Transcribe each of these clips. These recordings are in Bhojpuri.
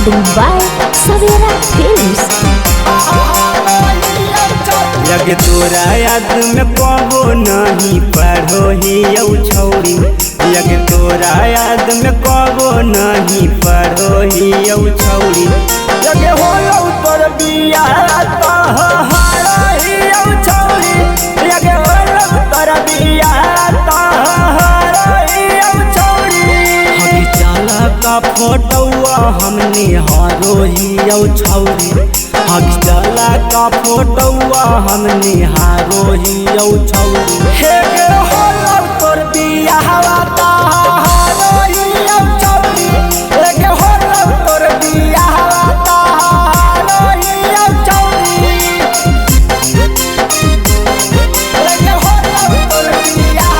Recording by Savera Films. लगे तोरा याद में कबो नहीं पढ़ो ही यौ छौरी। लगे तोरा याद में कबो नहीं पढ़ो ही यौ छौरी। लगे होलो तोर बिया तहारा ही यौ छौरी। लगे होलो तोर बिया तहारा ही यौ छौरी। हकी चाला का फोटोआ हमने हारो ही यौ छौरी। हकी चाला का फोटोआ हमने हारो ही यौ छौरी। हे गे होलो तोर बिया तहारा ही यौ छौरी। हे गे होलो तोर बिया तहारा ही यौ छौरी। हे गे होलो तोर बिया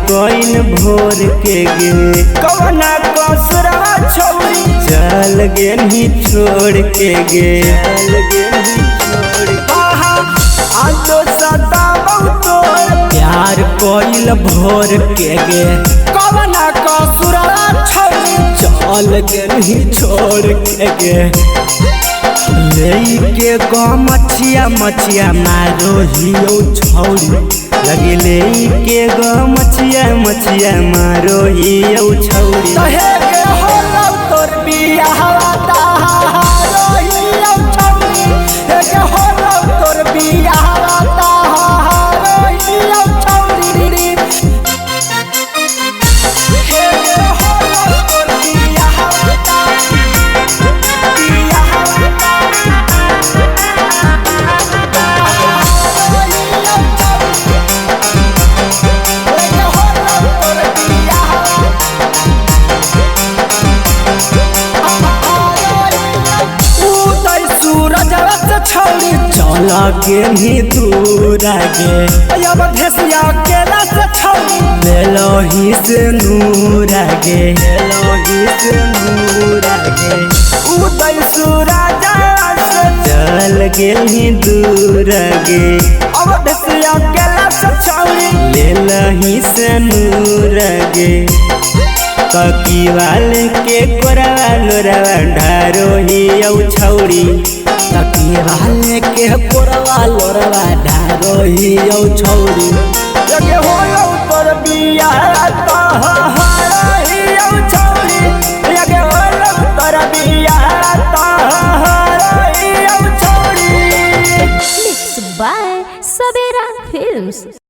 कोइन भोर के गे कवना कसरा छौरी। चल गे ही छोड़ के गे आलो सताबौ तोर प्यार कोइल भोर के गे कवना कसरा छौरी। चल गे ही छोड़ के गे लेके ग मछिया मछिया मारो ही यौ छौरी। लगे लेके ग मछिया मछिया मारो ही यौ छौरी। हे गे होलो तोर बिया तहारा ही यौ छौरी। हे गे होलो तोर बिया तहारा ही यौ छौरी। हे गे होलो तोर बिया छौरी। चला के ही दूर गे अब भेसिया केला से छौरी। लेलो ही से नूर गे लेलो ही से नूर गे उदय सूरज से चल गेल ही दूर गे अब भेसिया केला से छौरी। लेलो ही से नूर गे ककी वाले के कोरवा लोरवा ढारो ही यौ छौरी। तकिए वाले के कोरवा लोरवा ढारो ही यौ छौरी। लगे होलो तोर बिया तहारा ही यौ छौरी। लगे होलो तोर बिया तहारा ही यौ छौरी। Mixed by Savera Films.